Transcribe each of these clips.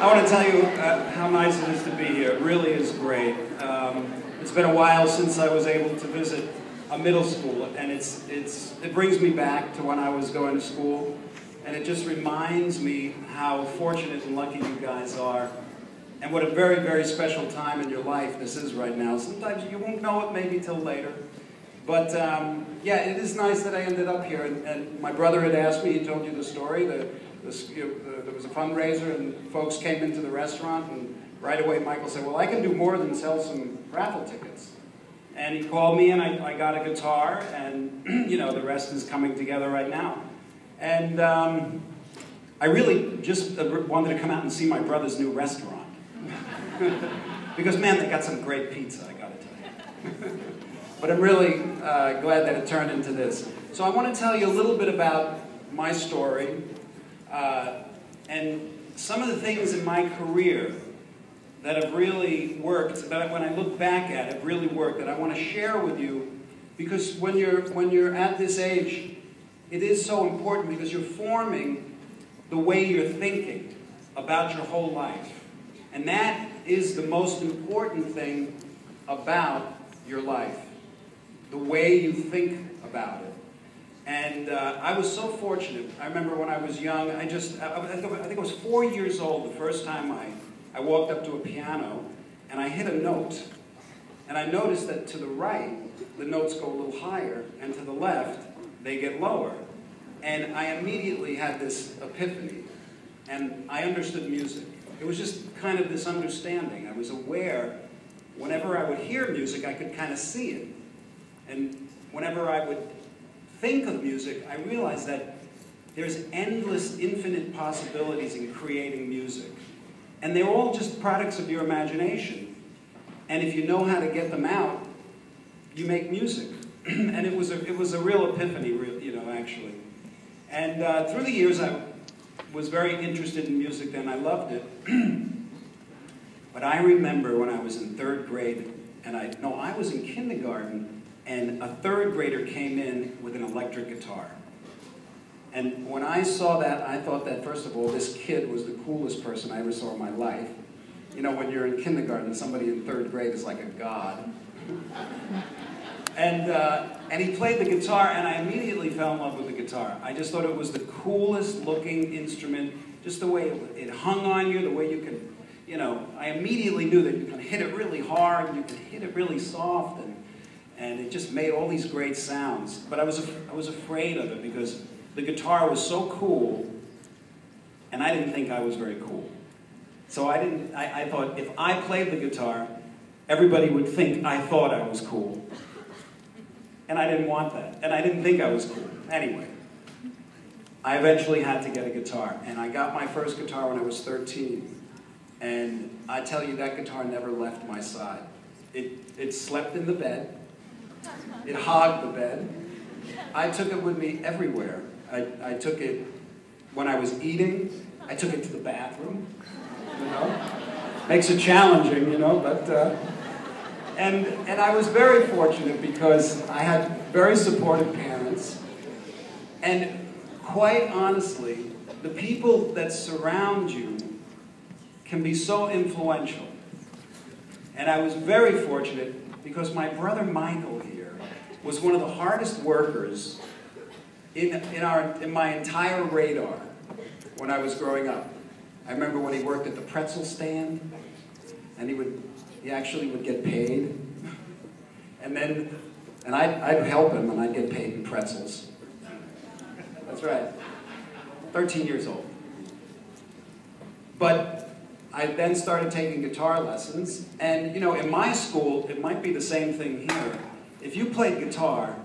want to tell you how nice it is to be here. It really is great. It's been a while since I was able to visit a middle school, and it brings me back to when I was going to school, and it just reminds me how fortunate and lucky you guys are, and what a very, very special time in your life this is right now. Sometimes you won't know it maybe till later. But yeah, it is nice that I ended up here, and my brother had asked me, he told you the story, there was a fundraiser and folks came into the restaurant, and right away Michael said, well, I can do more than sell some raffle tickets. And he called me and I got a guitar, and you know, the rest is coming together right now. And I really just wanted to come out and see my brother's new restaurant. Because man, they got some great pizza, I gotta tell you. But I'm really glad that it turned into this. So I want to tell you a little bit about my story and some of the things in my career that have really worked, that when I look back at it, really worked, that I want to share with you, because when you're at this age, it is so important because you're forming the way you're thinking about your whole life. And that is the most important thing about your life. The way you think about it. And I was so fortunate. I remember when I was young, I think I was 4 years old the first time I walked up to a piano and I hit a note. And I noticed that to the right, the notes go a little higher, and to the left, they get lower. And I immediately had this epiphany, and I understood music. It was just kind of this understanding. I was aware, whenever I would hear music, I could kind of see it. And whenever I would think of music, I realized that there's endless, infinite possibilities in creating music. And they're all just products of your imagination. And if you know how to get them out, you make music. And it was a real epiphany, you know, actually. And through the years, I was very interested in music, and I loved it. But I remember when I was in 3rd grade, and I was in kindergarten, and a 3rd grader came in with an electric guitar. And when I saw that, I thought that, first of all, this kid was the coolest person I ever saw in my life. You know, when you're in kindergarten, somebody in 3rd grade is like a god. And he played the guitar, and I immediately fell in love with the guitar. I just thought it was the coolest looking instrument, just the way it hung on you, the way you could, you know, I immediately knew that you could hit it really hard, you could hit it really soft, and it just made all these great sounds. But I was afraid of it because the guitar was so cool, and I didn't think I was very cool. So I thought if I played the guitar, everybody would think I thought I was cool. And I didn't want that, and I didn't think I was cool. Anyway, I eventually had to get a guitar, and I got my first guitar when I was 13. And I tell you, that guitar never left my side. It slept in the bed. It hogged the bed. I took it with me everywhere. I took it when I was eating. I took it to the bathroom, you know. Makes it challenging, you know, but... And I was very fortunate because I had very supportive parents. And quite honestly, the people that surround you can be so influential. And I was very fortunate because my brother Michael here was one of the hardest workers in my entire radar when I was growing up. I remember when he worked at the pretzel stand, and he actually would get paid. And I'd help him, and I'd get paid in pretzels. That's right. 13 years old. But I then started taking guitar lessons, and you know, in my school, it might be the same thing here. If you played guitar,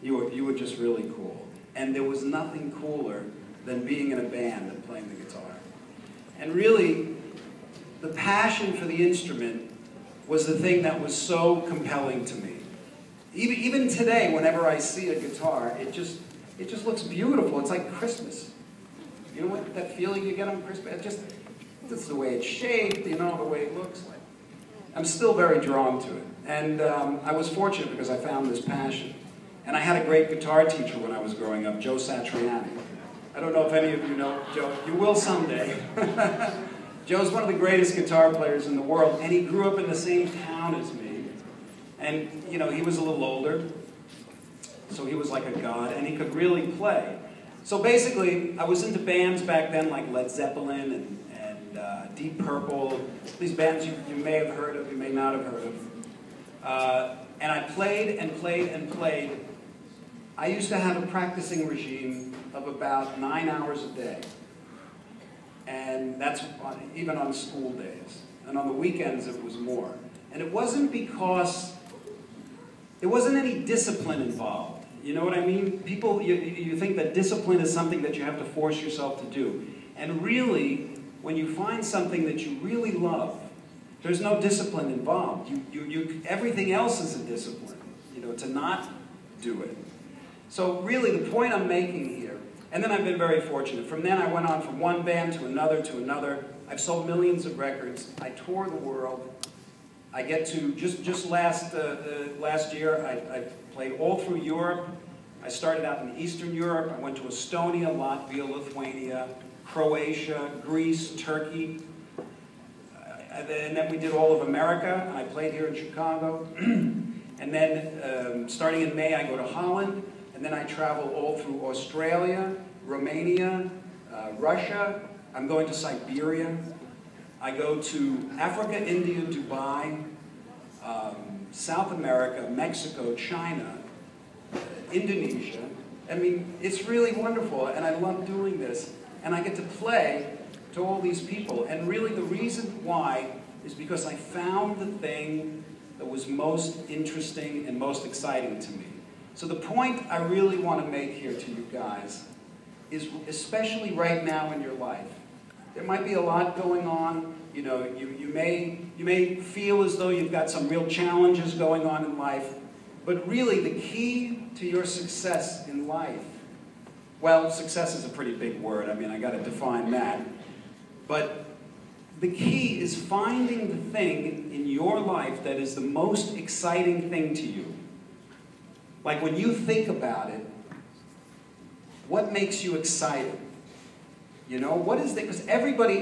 you were just really cool. And there was nothing cooler than being in a band and playing the guitar. And really, the passion for the instrument was the thing that was so compelling to me. Even today, whenever I see a guitar, it just looks beautiful. It's like Christmas. You know what, that feeling you get on Christmas? That's the way it's shaped, you know, the way it looks like. I'm still very drawn to it. And I was fortunate because I found this passion. And I had a great guitar teacher when I was growing up, Joe Satriani. I don't know if any of you know Joe. You will someday. Joe's one of the greatest guitar players in the world, and he grew up in the same town as me. And, you know, he was a little older, so he was like a god, and he could really play. So basically, I was into bands back then like Led Zeppelin and Deep Purple, these bands you may have heard of, you may not have heard of. And I played and played and played. I used to have a practicing regime of about 9 hours a day. And that's even on school days. And on the weekends it was more. And it wasn't because, there wasn't any discipline involved. You know what I mean? People, you think that discipline is something that you have to force yourself to do. And really, when you find something that you really love, there's no discipline involved. Everything else is a discipline, you know, to not do it. So really, the point I'm making here, and then I've been very fortunate. From then, I went on from one band to another to another. I've sold millions of records. I tour the world. I get to, just last year, I played all through Europe. I started out in Eastern Europe. I went to Estonia, Latvia, Lithuania, Croatia, Greece, Turkey. And then we did all of America, and I played here in Chicago. And then, starting in May, I go to Holland, and then I travel all through Australia, Romania, Russia. I'm going to Siberia. I go to Africa, India, Dubai, South America, Mexico, China, Indonesia. I mean, it's really wonderful, and I love doing this. And I get to play to all these people. And really the reason why is because I found the thing that was most interesting and most exciting to me. So the point I really want to make here to you guys is, especially right now in your life, there might be a lot going on. You know, you may feel as though you've got some real challenges going on in life, but really the key to your success in life, well, success is a pretty big word. I mean, I got to define that. But the key is finding the thing in your life that is the most exciting thing to you. Like when you think about it, what makes you excited? You know, what is it? Because everybody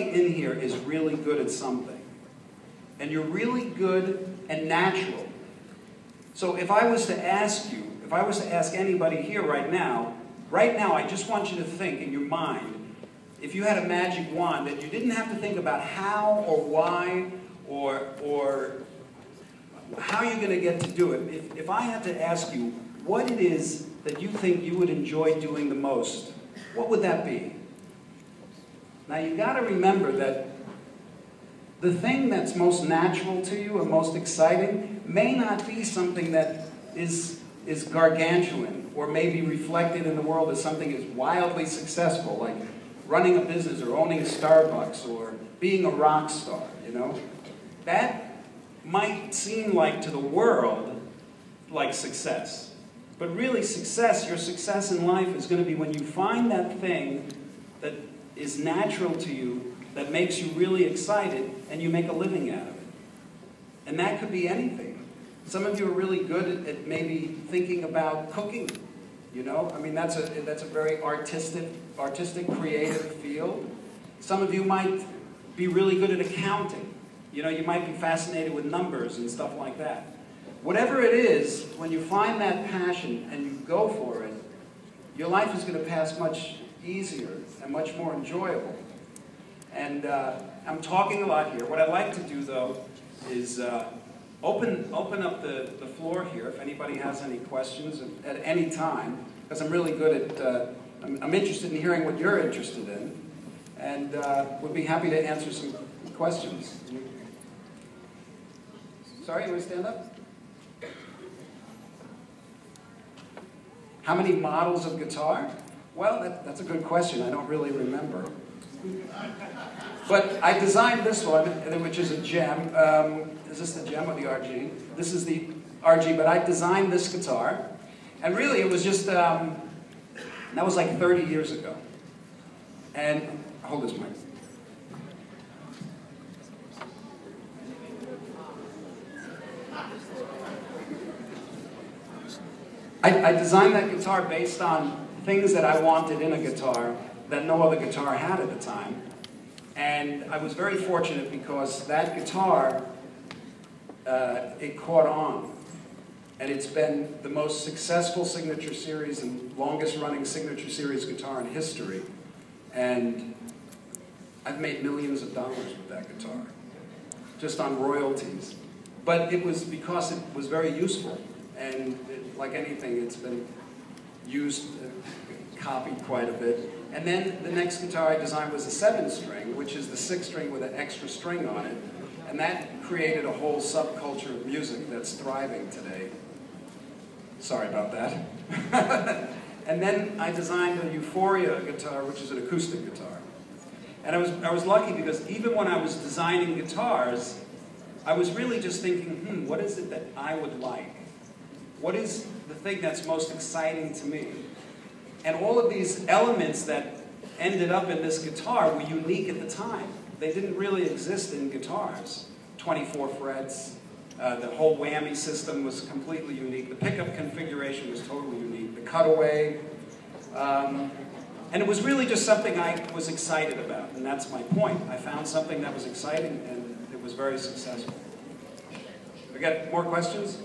in here is really good at something. And you're really good and natural. So if I was to ask you, if I was to ask anybody here right now, I just want you to think in your mind, if you had a magic wand that you didn't have to think about how or why or how you're going to get to do it. If I had to ask you what it is that you think you would enjoy doing the most, what would that be? Now you've got to remember that the thing that's most natural to you and most exciting may not be something that is gargantuan or maybe reflected in the world as something is wildly successful, like running a business or owning Starbucks or being a rock star, you know? That might seem like to the world like success. But really success, your success in life is going to be when you find that thing that is natural to you, that makes you really excited, and you make a living out of it. And that could be anything. Some of you are really good at maybe thinking about cooking. You know, I mean, that's a very artistic, creative field. Some of you might be really good at accounting. You know, you might be fascinated with numbers and stuff like that. Whatever it is, when you find that passion and you go for it, your life is going to pass much easier and much more enjoyable. And I'm talking a lot here. What I'd like to do, though, is open up the floor here if anybody has any questions at any time, because I'm really good at, I'm interested in hearing what you're interested in, and would be happy to answer some questions. Sorry, you want to stand up? How many models of guitar? Well, that's a good question. I don't really remember. But I designed this one, which is a gem. Is this the gem or the RG? This is the RG, but I designed this guitar. And really, it was just, that was like 30 years ago. And, hold this mic. I designed that guitar based on things that I wanted in a guitar that no other guitar had at the time. And I was very fortunate because that guitar, it caught on. And it's been the most successful signature series and longest running signature series guitar in history. And I've made millions of dollars with that guitar, just on royalties. But it was because it was very useful. And like anything, it's been used, copied quite a bit. And then the next guitar I designed was a 7-string, which is the 6-string with an extra string on it. And that created a whole subculture of music that's thriving today. Sorry about that. And then I designed a Euphoria guitar, which is an acoustic guitar. And I was lucky because even when I was designing guitars, I was really just thinking, what is it that I would like? What is the thing that's most exciting to me? And all of these elements that ended up in this guitar were unique at the time. They didn't really exist in guitars. 24 frets, the whole whammy system was completely unique. The pickup configuration was totally unique. The cutaway, and it was really just something I was excited about, and that's my point. I found something that was exciting, and it was very successful. We got more questions?